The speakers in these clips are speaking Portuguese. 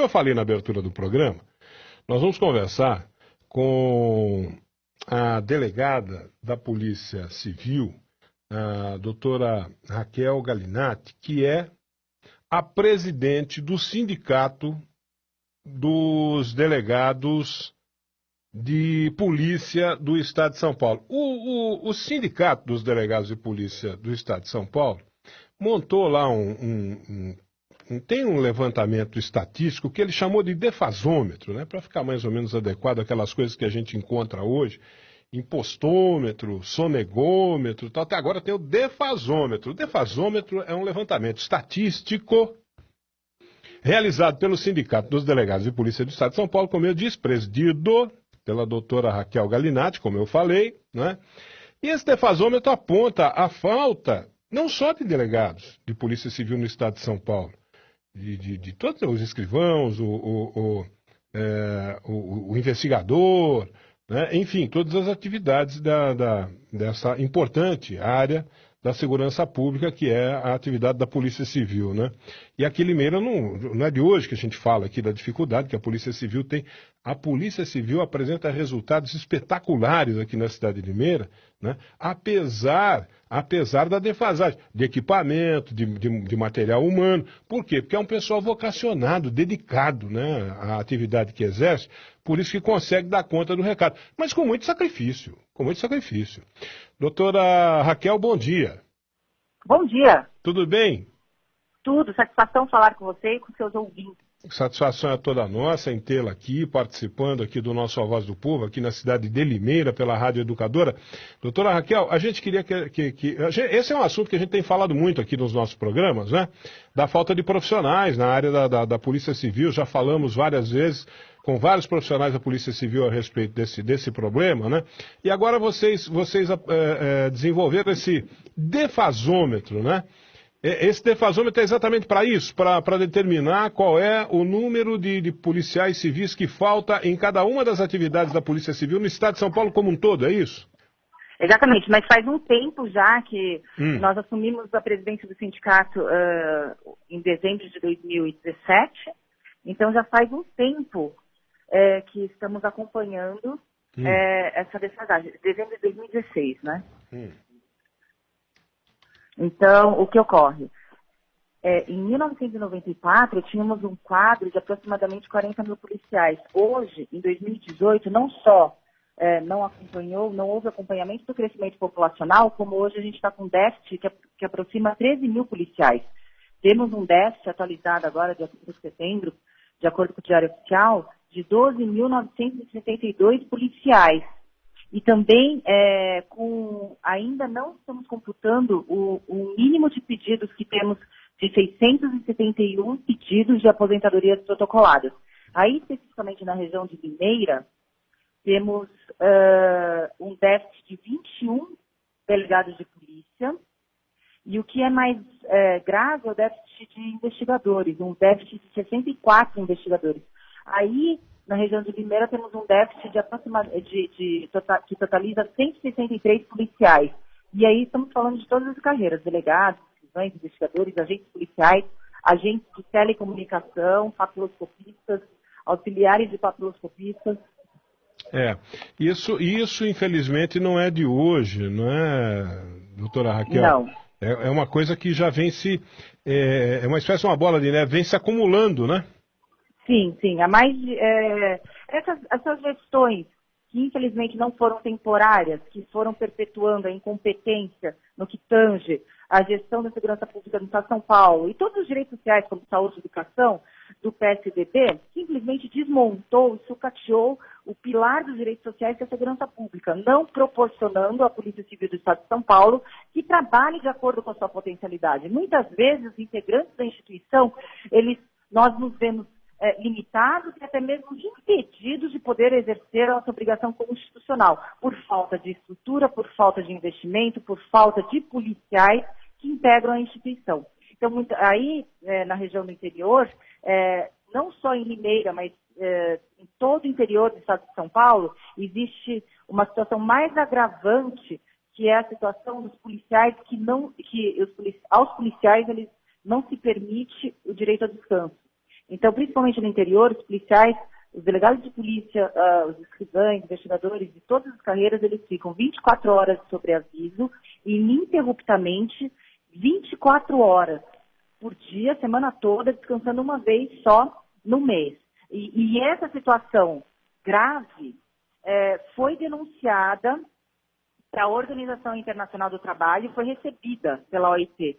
Como eu falei na abertura do programa, nós vamos conversar com a delegada da Polícia Civil, a doutora Raquel Galinatti, que é a presidente do Sindicato dos Delegados de Polícia do Estado de São Paulo. O Sindicato dos Delegados de Polícia do Estado de São Paulo montou lá tem um levantamento estatístico que ele chamou de defasômetro, né, para ficar mais ou menos adequado àquelas coisas que a gente encontra hoje, impostômetro, sonegômetro, tal. Até agora tem o defasômetro. O defasômetro é um levantamento estatístico realizado pelo Sindicato dos Delegados de Polícia do Estado de São Paulo, como eu disse, presidido pela doutora Raquel Galinatti, como eu falei, né? E esse defasômetro aponta a falta não só de delegados de Polícia Civil no Estado de São Paulo, de todos os escrivãos, o investigador, né? Enfim, todas as atividades dessa importante área da segurança pública, que é a atividade da Polícia Civil, né? E aqui em Limeira não é de hoje que a gente fala aqui da dificuldade que a Polícia Civil tem. A Polícia Civil apresenta resultados espetaculares aqui na cidade de Limeira, né? Apesar da defasagem de equipamento, de material humano. Por quê? Porque é um pessoal vocacionado, dedicado, né, à atividade que exerce, por isso que consegue dar conta do recado. Mas com muito sacrifício, com muito sacrifício. Doutora Raquel, bom dia. Bom dia. Tudo bem? Tudo, satisfação falar com você e com seus ouvintes. Satisfação é toda nossa em tê-la aqui, participando aqui do nosso A Voz do Povo, aqui na cidade de Limeira, pela Rádio Educadora. Doutora Raquel, a gente queria esse é um assunto que a gente tem falado muito aqui nos nossos programas, né? Da falta de profissionais na área da Polícia Civil. Já falamos várias vezes com vários profissionais da Polícia Civil a respeito desse problema, né? E agora vocês desenvolveram esse defasômetro, né? Esse defasômetro é exatamente para isso, para determinar qual é o número de policiais civis que falta em cada uma das atividades da Polícia Civil no Estado de São Paulo como um todo, é isso? Exatamente, mas faz um tempo já que nós assumimos a presidência do sindicato em dezembro de 2017, então já faz um tempo que estamos acompanhando essa defasagem, dezembro de 2016, né? Então, o que ocorre? Em 1994, tínhamos um quadro de aproximadamente 40 mil policiais. Hoje, em 2018, não só não houve acompanhamento do crescimento populacional, como hoje a gente está com um déficit que aproxima 13 mil policiais. Temos um déficit atualizado agora, dia 5 de setembro, de acordo com o Diário Oficial, de 12.972 policiais. E também, ainda não estamos computando o mínimo de pedidos que temos de 671 pedidos de aposentadorias protocoladas. Aí, especificamente na região de Limeira, temos um déficit de 21 delegados de polícia. E o que é mais grave é o déficit de investigadores, um déficit de 64 investigadores. Aí, na região de Limeira, temos um déficit que totaliza 163 policiais. E aí estamos falando de todas as carreiras, delegados, escrivães, investigadores, agentes policiais, agentes de telecomunicação, papiloscopistas, auxiliares de papiloscopistas. Isso infelizmente não é de hoje, não é, doutora Raquel? Não. É uma coisa que já vem é uma espécie de uma bola de neve, vem se acumulando, né? Sim. Essas gestões que infelizmente não foram temporárias, que foram perpetuando a incompetência no que tange a gestão da segurança pública no Estado de São Paulo e todos os direitos sociais, como saúde e educação, do PSDB, simplesmente desmontou e sucateou o pilar dos direitos sociais que é a segurança pública, não proporcionando à Polícia Civil do Estado de São Paulo que trabalhe de acordo com a sua potencialidade. Muitas vezes, os integrantes da instituição, nós nos vemos limitados e até mesmo impedidos de poder exercer a nossa obrigação constitucional, por falta de estrutura, por falta de investimento, por falta de policiais que integram a instituição. Então, na região do interior, não só em Limeira, mas em todo o interior do estado de São Paulo, existe uma situação mais agravante, que é a situação dos policiais aos policiais eles não se permite o direito ao descanso. Então, principalmente no interior, os policiais, os delegados de polícia, os escrivães, investigadores de todas as carreiras, eles ficam 24 horas de sobreaviso, ininterruptamente, 24 horas por dia, semana toda, descansando uma vez só no mês. E essa situação grave foi denunciada para a Organização Internacional do Trabalho e foi recebida pela OIT,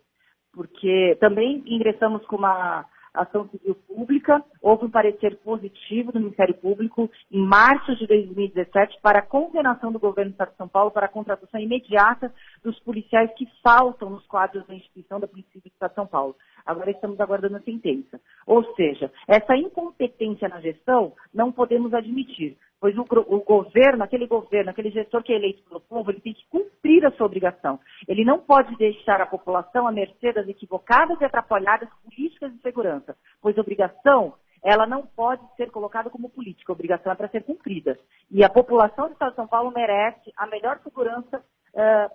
porque também ingressamos com uma ação civil pública, houve um parecer positivo do Ministério Público em março de 2017 para a condenação do governo do Estado de São Paulo para a contratação imediata dos policiais que faltam nos quadros da instituição da Polícia Civil do Estado de São Paulo. Agora estamos aguardando a sentença. Ou seja, essa incompetência na gestão não podemos admitir, pois o governo, aquele gestor que é eleito pelo povo, ele tem que cumprir a sua obrigação. Ele não pode deixar a população à mercê das equivocadas e atrapalhadas políticas de segurança, pois a obrigação, ela não pode ser colocada como política, a obrigação é para ser cumprida. E a população do Estado de São Paulo merece a melhor segurança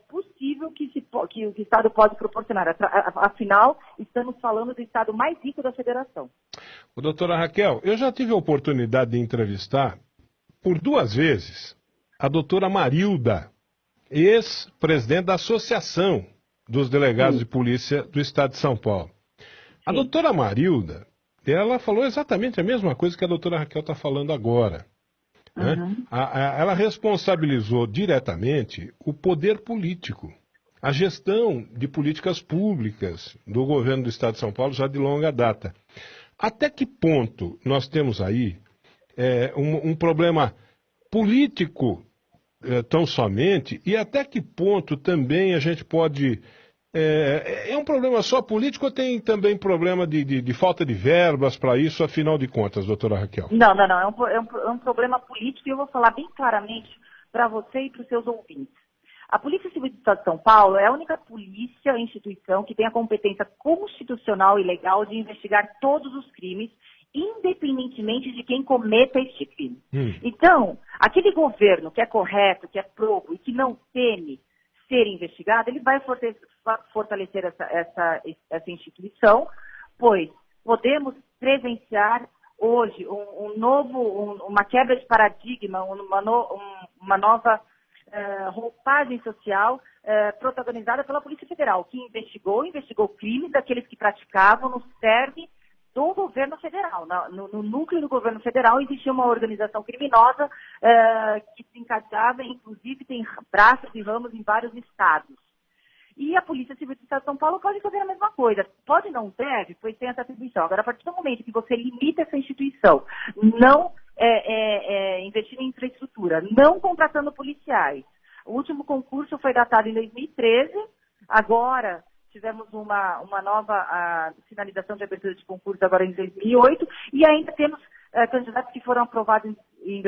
possível que o Estado pode proporcionar. Afinal, estamos falando do Estado mais rico da Federação. Doutora Raquel, eu já tive a oportunidade de entrevistar por 2 vezes a doutora Marilda, ex-presidente da Associação dos Delegados de Polícia do Estado de São Paulo. A doutora Marilda, ela falou exatamente a mesma coisa que a doutora Raquel está falando agora. Né? Ela responsabilizou diretamente o poder político, a gestão de políticas públicas do governo do Estado de São Paulo já de longa data. Até que ponto nós temos aí um problema político tão somente, e até que ponto também a gente pode... É um problema só político ou tem também problema de falta de verbas para isso, afinal de contas, doutora Raquel? Não. É um problema político e eu vou falar bem claramente para você e para os seus ouvintes. A Polícia Civil do Estado de São Paulo é a única polícia, instituição, que tem a competência constitucional e legal de investigar todos os crimes, independentemente de quem cometa este crime. Então, aquele governo que é correto, que é probo e que não teme ser investigado, ele vai fortalecer essa instituição, pois podemos presenciar hoje uma quebra de paradigma, uma nova roupagem social protagonizada pela Polícia Federal, que investigou crimes daqueles que praticavam no cerne do governo federal. No núcleo do governo federal existia uma organização criminosa que se encadeava, inclusive tem braços e ramos em vários estados. E a Polícia Civil do Estado de São Paulo pode fazer a mesma coisa. Pode, não deve, pois tem essa atribuição. Agora, a partir do momento que você limita essa instituição, não investindo em infraestrutura, não contratando policiais. O último concurso foi datado em 2013, agora tivemos uma nova finalização de abertura de concurso agora em 2008, e ainda temos candidatos que foram aprovados em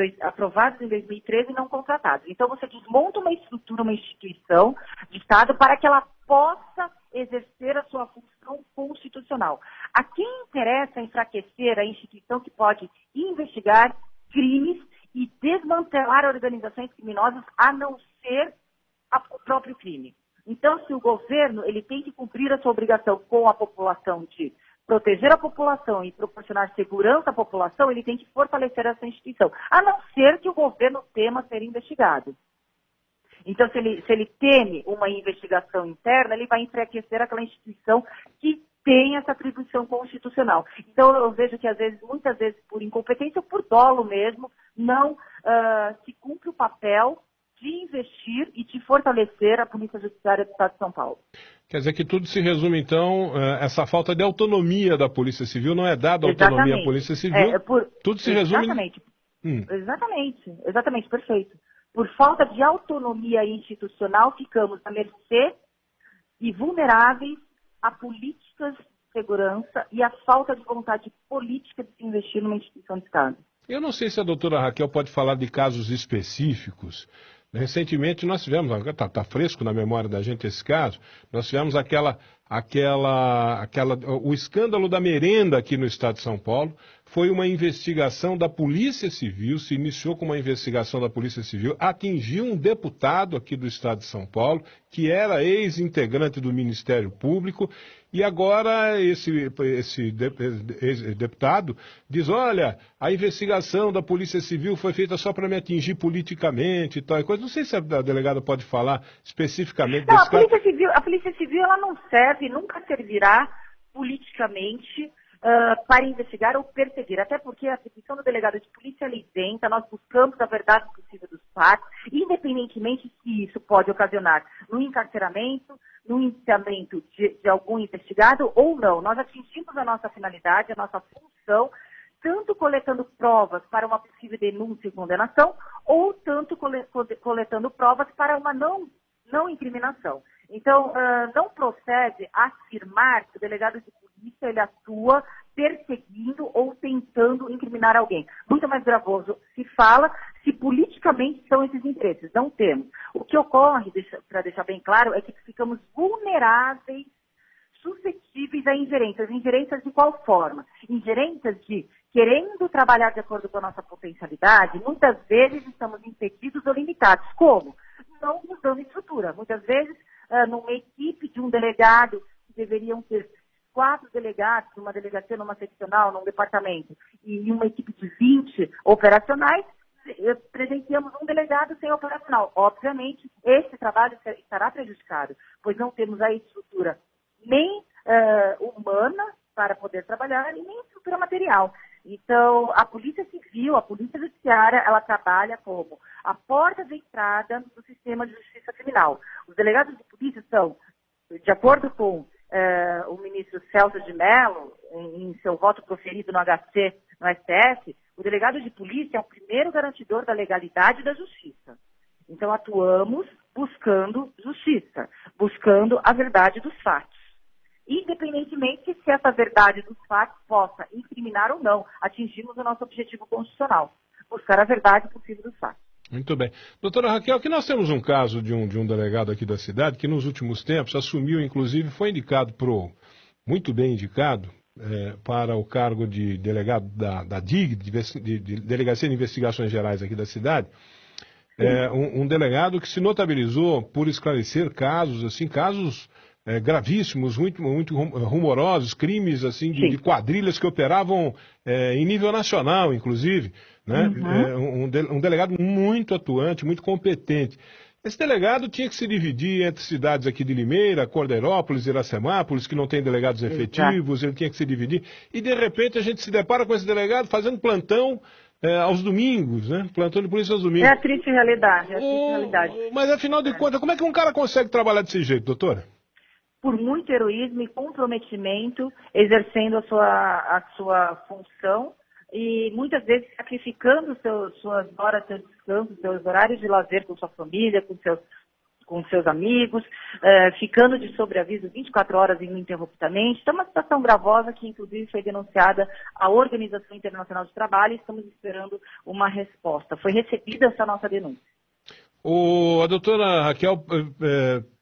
2013 e não contratados. Então, você desmonta uma estrutura, uma instituição de Estado para que ela possa exercer a sua função constitucional. A quem interessa enfraquecer a instituição que pode investigar crimes e desmantelar organizações criminosas, a não ser o próprio crime. Então, se o governo ele tem que cumprir a sua obrigação com a população de proteger a população e proporcionar segurança à população, ele tem que fortalecer essa instituição, a não ser que o governo tema ser investigado. Então, se ele teme uma investigação interna, ele vai enfraquecer aquela instituição que tem essa atribuição constitucional. Então, eu vejo que, muitas vezes, por incompetência ou por dolo mesmo, não se cumpre o papel de investir e de fortalecer a Polícia Judiciária do Estado de São Paulo. Quer dizer que tudo se resume, então, essa falta de autonomia da Polícia Civil, não é dada autonomia à Polícia Civil, tudo se resume... Exatamente, perfeito. Por falta de autonomia institucional, ficamos à mercê e vulneráveis a políticas de segurança e a falta de vontade política de se investir numa instituição de Estado. Eu não sei se a doutora Raquel pode falar de casos específicos. Recentemente nós tivemos, está fresco na memória da gente esse caso, nós tivemos o escândalo da merenda aqui no estado de São Paulo, foi uma investigação da Polícia Civil, se iniciou com uma investigação da Polícia Civil, atingiu um deputado aqui do Estado de São Paulo, que era ex-integrante do Ministério Público, e agora esse deputado diz, olha, a investigação da Polícia Civil foi feita só para me atingir politicamente e tal coisa. Não sei se a delegada pode falar especificamente não, desse caso. A Polícia Civil ela não serve, nunca servirá politicamente para investigar ou perseguir, até porque a atribuição do delegado de polícia é isenta, nós buscamos a verdade possível dos fatos, independentemente se isso pode ocasionar no encarceramento, no indiciamento de algum investigado ou não. Nós atingimos a nossa finalidade, a nossa função, tanto coletando provas para uma possível denúncia e condenação, ou tanto coletando provas para uma não incriminação. Então, não procede afirmar que o delegado de polícia ele atua perseguindo ou tentando incriminar alguém. Muito mais gravoso se fala se politicamente são esses interesses. Não temos. O que ocorre, para deixar bem claro, é que ficamos vulneráveis, suscetíveis a ingerências. Ingerências de qual forma? Ingerências de querendo trabalhar de acordo com a nossa potencialidade, muitas vezes estamos impedidos ou limitados. Como? Não nos dando estrutura. Muitas vezes, numa equipe de um delegado, que deveriam ter 4 delegados, numa delegacia, numa seccional, num departamento, e uma equipe de 20 operacionais, presenciamos um delegado sem operacional. Obviamente, esse trabalho estará prejudicado, pois não temos a estrutura nem humana para poder trabalhar e nem estrutura material. Então, a Polícia Civil, a Polícia Judiciária, ela trabalha como a porta de entrada do sistema de justiça criminal. Os delegados de polícia são, de acordo com o ministro Celso de Mello, em seu voto proferido no HC, no STF, o delegado de polícia é o primeiro garantidor da legalidade e da justiça. Então, atuamos buscando justiça, buscando a verdade dos fatos. Independentemente se essa verdade dos fatos possa incriminar ou não, atingimos o nosso objetivo constitucional, buscar a verdade possível dos fatos. Muito bem. Doutora Raquel, aqui nós temos um caso de um delegado aqui da cidade que nos últimos tempos assumiu, inclusive, foi indicado muito bem indicado, para o cargo de delegado da DIG, de Delegacia de Investigações Gerais aqui da cidade, um delegado que se notabilizou por esclarecer casos, assim, casos gravíssimos, muito rumorosos, crimes assim de quadrilhas que operavam em nível nacional, inclusive, né? Um delegado muito atuante, muito competente. Esse delegado tinha que se dividir entre cidades aqui de Limeira, Cordeirópolis, Iracemápolis, que não tem delegados efetivos, ele tinha que se dividir. E, de repente, a gente se depara com esse delegado fazendo plantão aos domingos, né? Plantão de polícia aos domingos. É a triste realidade, Mas, afinal de contas, como é que um cara consegue trabalhar desse jeito, doutora? Por muito heroísmo e comprometimento, exercendo a sua função e muitas vezes sacrificando suas horas de descanso, seus horários de lazer com sua família, com seus amigos, ficando de sobreaviso 24 horas ininterruptamente. Então, é uma situação gravosa que, inclusive, foi denunciada à Organização Internacional de Trabalho e estamos esperando uma resposta. Foi recebida essa nossa denúncia. A doutora Raquel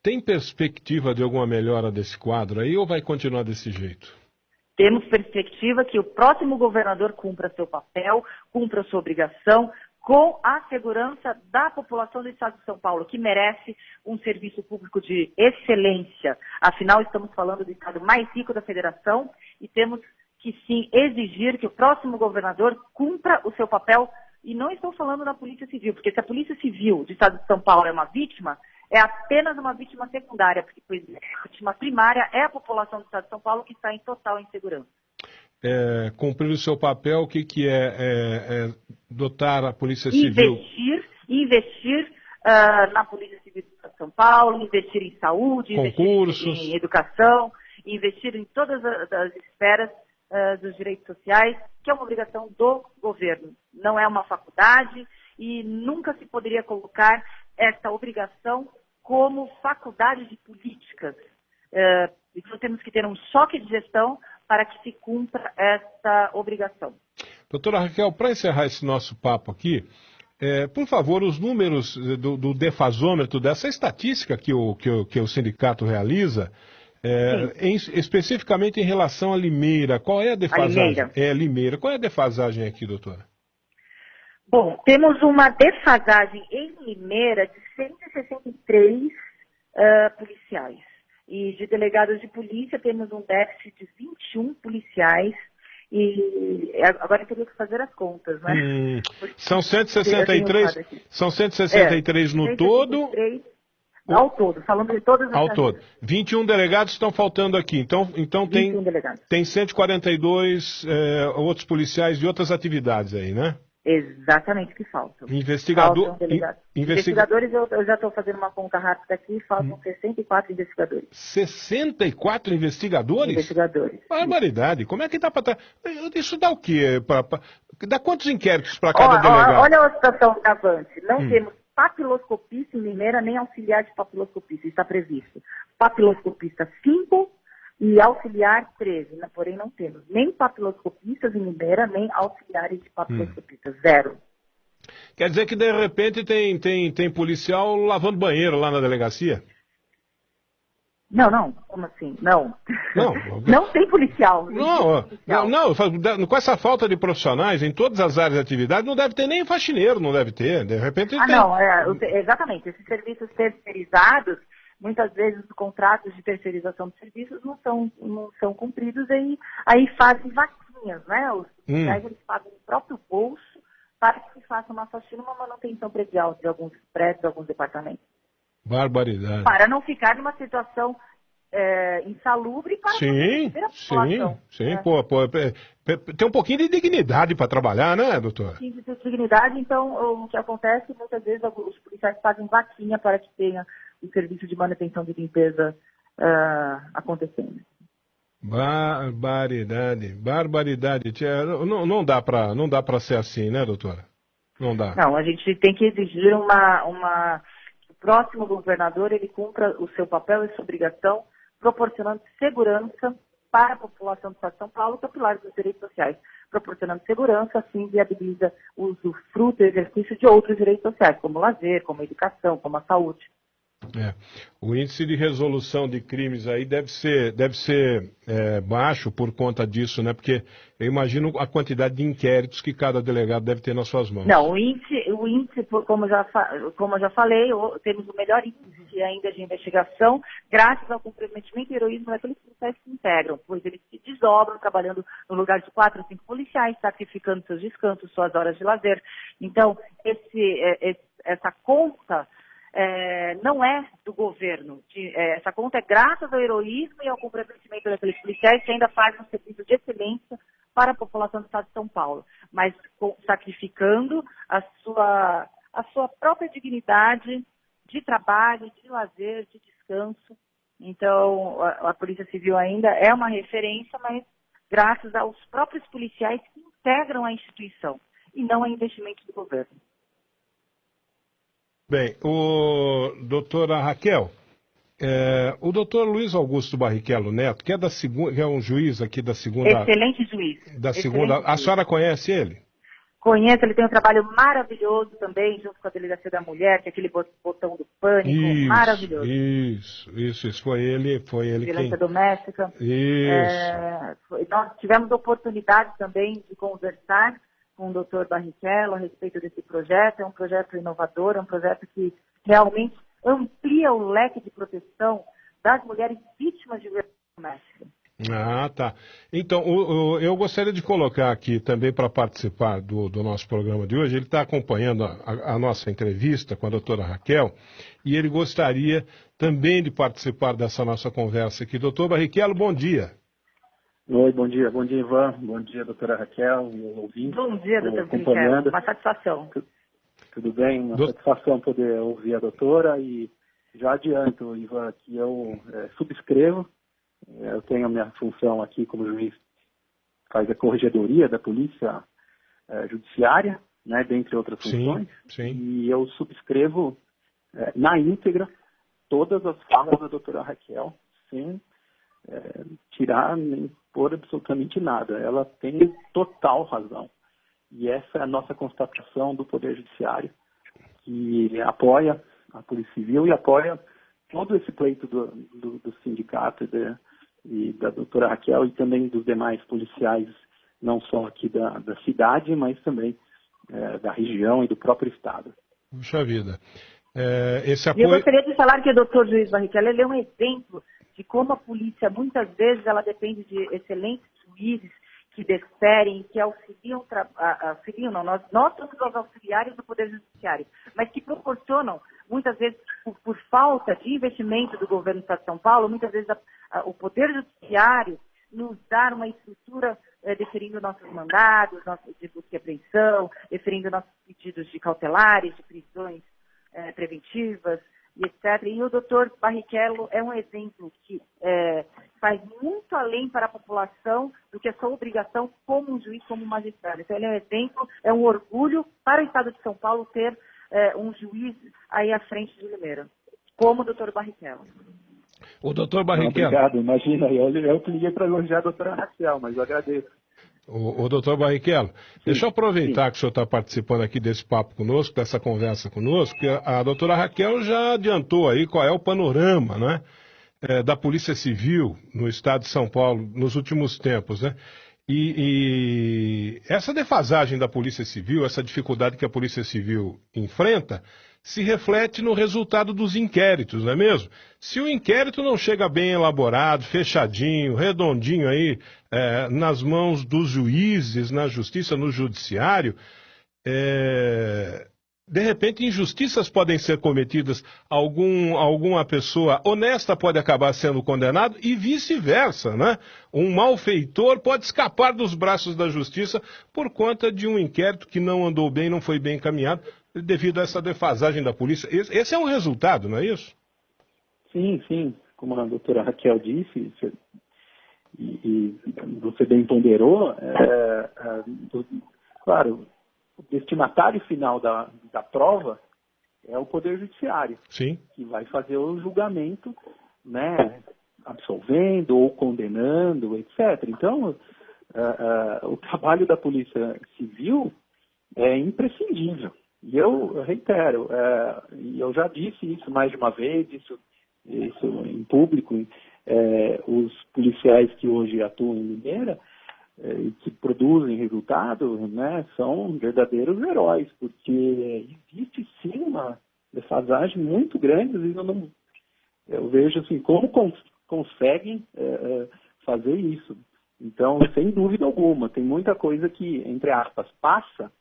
tem perspectiva de alguma melhora desse quadro aí ou vai continuar desse jeito? Temos perspectiva que o próximo governador cumpra seu papel, cumpra sua obrigação, com a segurança da população do Estado de São Paulo, que merece um serviço público de excelência. Afinal, estamos falando do Estado mais rico da Federação e temos que sim exigir que o próximo governador cumpra o seu papel. E não estou falando da Polícia Civil, porque se a Polícia Civil do Estado de São Paulo é uma vítima, é apenas uma vítima secundária, porque a vítima primária é a população do Estado de São Paulo que está em total insegurança. Cumprir o seu papel, o que é dotar a Polícia Civil? Investir na Polícia Civil do Estado de São Paulo, investir em saúde, concursos, investir em educação, investir em todas as esferas dos direitos sociais, que é uma obrigação do governo. Não é uma faculdade e nunca se poderia colocar essa obrigação como faculdade de políticas. Então temos que ter um choque de gestão para que se cumpra essa obrigação. Doutora Raquel, para encerrar esse nosso papo aqui, por favor, os números do defasômetro, dessa estatística que o sindicato realiza, Especificamente em relação a Limeira, qual é a defasagem? Limeira. Qual é a defasagem aqui, doutora? Bom, temos uma defasagem em Limeira de 163 policiais. E de delegados de polícia temos um déficit de 21 policiais. E agora eu teria que fazer as contas, né? São 163 no todo? Ao todo, falando de todas as Ao todo. 21 delegados estão faltando aqui. Então tem 142 outros policiais de outras atividades aí, né? Exatamente, que faltam. Investigadores, eu já estou fazendo uma conta rápida aqui, faltam 64 investigadores. 64 investigadores? Investigadores. Barbaridade. Como é que dá para... Isso dá o quê? Dá quantos inquéritos para cada delegado? Olha a situação agravante. Não temos papiloscopista em Limeira, nem auxiliar de papiloscopista. Está previsto. Papiloscopista 5 e auxiliar 13. Porém, não temos nem papiloscopistas em Limeira, nem auxiliares de papiloscopistas. 0. Quer dizer que, de repente, tem policial lavando banheiro lá na delegacia? Não. Como assim? Não. Não tem policial. Não, com essa falta de profissionais em todas as áreas de atividade, não deve ter nem faxineiro, não deve ter. De repente tem. Exatamente. Esses serviços terceirizados, muitas vezes os contratos de terceirização de serviços não são cumpridos, aí fazem vaquinhas, né? Os policiais eles pagam o próprio bolso para que se faça uma faxina, uma manutenção predial de alguns prédios, de alguns departamentos. Barbaridade. Para não ficar numa situação insalubre para a população. Sim. Tem um pouquinho de dignidade para trabalhar, né, doutora? Sim, de dignidade. Então, o que acontece, muitas vezes os policiais fazem vaquinha para que tenha o serviço de manutenção de limpeza acontecendo. Barbaridade. Não dá para ser assim, né, doutora? Não dá. Não, a gente tem que exigir o próximo governador ele cumpra o seu papel e sua obrigação, proporcionando segurança para a população do Estado de São Paulo, que é o pilar dos direitos sociais. Proporcionando segurança, assim viabiliza o usufruto e exercício de outros direitos sociais, como o lazer, como a educação, como a saúde. O índice de resolução de crimes aí deve ser baixo por conta disso, né? Porque eu imagino a quantidade de inquéritos que cada delegado deve ter nas suas mãos. Não, o índice, como eu já falei, temos o melhor índice ainda de investigação, graças ao comprometimento e heroísmo daqueles policiais que se integram, pois eles se desdobram, trabalhando no lugar de 4 ou 5 policiais, sacrificando seus descansos, suas horas de lazer. Então, essa conta não é do governo. Essa conta é graças ao heroísmo e ao comprometimento daqueles policiais que ainda fazem um serviço de excelência para a população do Estado de São Paulo, mas sacrificando a sua própria dignidade de trabalho, de lazer, de descanso. Então, a Polícia Civil ainda é uma referência, mas graças aos próprios policiais que integram a instituição e não a investimento do governo. Bem, doutora Raquel, o doutor Luiz Augusto Barrichello Neto, que é um juiz aqui da segunda... Excelente juiz. A senhora conhece ele? Conheço, ele tem um trabalho maravilhoso também, junto com a Delegacia da Mulher, que é aquele botão do pânico, maravilhoso. Isso, foi ele Violência doméstica. Isso. Nós tivemos a oportunidade também de conversar com o doutor Barrichello a respeito desse projeto. É um projeto inovador, é um projeto que realmente amplia o leque de proteção das mulheres vítimas de violência doméstica. Tá. Então, eu gostaria de colocar aqui também para participar do nosso programa de hoje. Ele está acompanhando a nossa entrevista com a doutora Raquel e ele gostaria também de participar dessa nossa conversa aqui. Doutor Barrichello, bom dia. Oi, bom dia, Ivan, bom dia, doutora Raquel, e ouvintes. Bom dia, doutor Barrichello, uma satisfação. Tudo bem, uma satisfação poder ouvir a doutora e já adianto, Ivan, que eu subscrevo, eu tenho a minha função aqui como juiz, faz a corregedoria da polícia judiciária, né, dentre outras funções, sim. E eu subscrevo na íntegra todas as falas da doutora Raquel, sem tirar nem pôr absolutamente nada. Ela tem total razão. E essa é a nossa constatação do Poder Judiciário, que apoia a Polícia Civil e apoia todo esse pleito do sindicato e da doutora Raquel e também dos demais policiais, não só aqui da cidade, mas também da região e do próprio estado. Puxa vida. Esse apoio... Eu gostaria de falar que o doutor Juiz Barrichello, ele é um exemplo de como a polícia, muitas vezes, ela depende de excelentes juízes que desferem, que auxiliam, nós somos os auxiliares do Poder Judiciário, mas que proporcionam, muitas vezes, por falta de investimento do governo do Estado de São Paulo, muitas vezes o Poder Judiciário nos dá uma estrutura deferindo nossos mandados, de busca e apreensão, deferindo nossos pedidos de cautelares, de prisões preventivas, e etc. E o doutor Barrichello é um exemplo que faz muito além para a população do que a sua obrigação como um juiz, como um magistrado. Então ele é um exemplo, é um orgulho para o Estado de São Paulo ter um juiz aí à frente de Limeira, como o doutor Barrichello. O doutor Barrichello... Obrigado, imagina, eu que liguei para elogiar a doutora Raquel, mas eu agradeço. O doutor Barrichello, deixa eu aproveitar que o senhor está participando aqui desse papo conosco, dessa conversa conosco, que a doutora Raquel já adiantou aí qual é o panorama, né, da Polícia Civil no estado de São Paulo nos últimos tempos, né? E essa defasagem da Polícia Civil, essa dificuldade que a Polícia Civil enfrenta, se reflete no resultado dos inquéritos, não é mesmo? Se o inquérito não chega bem elaborado, fechadinho, redondinho aí, nas mãos dos juízes, na justiça, no judiciário, de repente injustiças podem ser cometidas, alguma pessoa honesta pode acabar sendo condenado e vice-versa, né? Um malfeitor pode escapar dos braços da justiça por conta de um inquérito que não andou bem, não foi bem encaminhado, devido a essa defasagem da polícia. Esse é um resultado, não é isso? Sim. Como a doutora Raquel disse, e você bem ponderou, claro, o destinatário final da prova é o Poder Judiciário, sim, que vai fazer o julgamento, né, absolvendo ou condenando, etc. Então, o trabalho da Polícia Civil é imprescindível. E eu reitero, e eu já disse isso mais de uma vez, isso em público, os policiais que hoje atuam em Limeira, e que produzem resultado, né, são verdadeiros heróis, porque existe sim uma defasagem muito grande, às vezes eu vejo assim, como conseguem fazer isso. Então, sem dúvida alguma, tem muita coisa que, entre aspas, passa,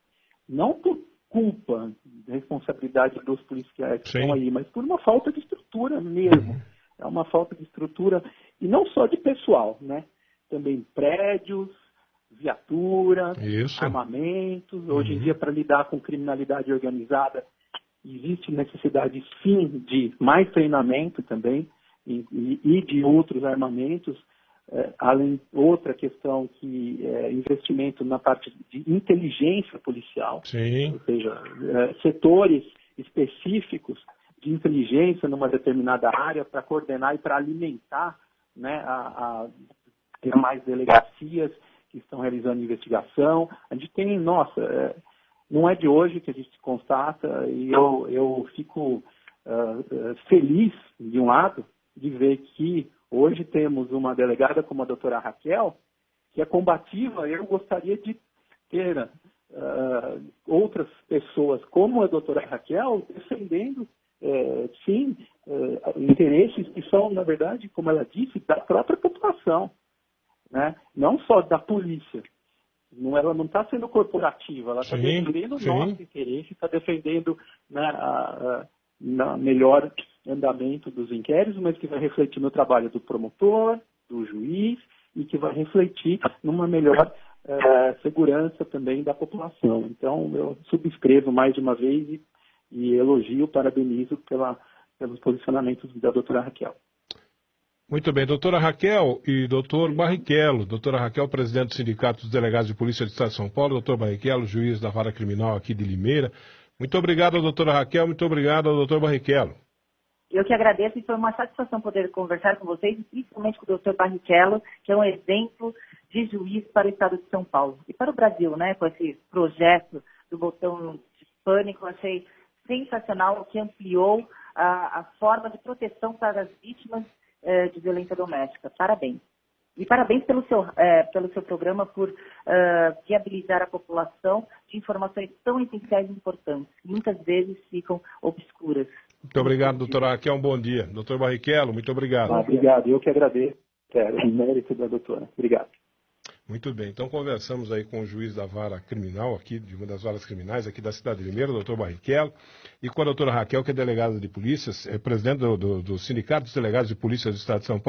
não por culpa, responsabilidade dos policiais que estão aí, mas por uma falta de estrutura mesmo. É uma falta de estrutura, e não só de pessoal, né? Também prédios, viaturas, armamentos. Hoje em dia, para lidar com criminalidade organizada, existe necessidade, sim, de mais treinamento também e de outros armamentos. Além, outra questão que é investimento na parte de inteligência policial, sim, ou seja, setores específicos de inteligência numa determinada área para coordenar e para alimentar, né, ter mais delegacias que estão realizando investigação. A gente tem, não é de hoje que a gente constata, e eu fico feliz, de um lado, de ver que hoje temos uma delegada como a doutora Raquel, que é combativa. Eu gostaria de ter outras pessoas como a doutora Raquel defendendo, sim, interesses que são, na verdade, como ela disse, da própria população, né? Não só da polícia. Ela não está sendo corporativa, ela está defendendo o nosso interesse, está defendendo, né, no melhor andamento dos inquéritos, mas que vai refletir no trabalho do promotor, do juiz, e que vai refletir numa melhor segurança também da população. Então, eu subscrevo mais de uma vez e elogio, parabenizo pelos posicionamentos da doutora Raquel. Muito bem, doutora Raquel e doutor Barrichello. Doutora Raquel, presidente do Sindicato dos Delegados de Polícia do Estado de São Paulo, doutor Barrichello, juiz da Vara Criminal aqui de Limeira. Muito obrigado, doutora Raquel, muito obrigado ao doutor Barrichello. Eu que agradeço, e foi uma satisfação poder conversar com vocês, principalmente com o doutor Barrichello, que é um exemplo de juiz para o Estado de São Paulo. E para o Brasil, né, com esse projeto do botão de pânico, eu achei sensacional, que ampliou a forma de proteção para as vítimas de violência doméstica. Parabéns. E parabéns pelo seu programa por viabilizar a população de informações tão essenciais e importantes, que muitas vezes ficam obscuras. Muito obrigado, doutora Raquel. Um bom dia. Doutor Barrichello, muito obrigado. Obrigado. Eu que agradeço. O mérito da doutora. Obrigado. Muito bem. Então, conversamos aí com o juiz da vara criminal aqui, de uma das varas criminais aqui da cidade de Limeira, o doutor Barrichello, e com a doutora Raquel, que é delegada de polícia, é presidente do Sindicato dos Delegados de Polícia do Estado de São Paulo.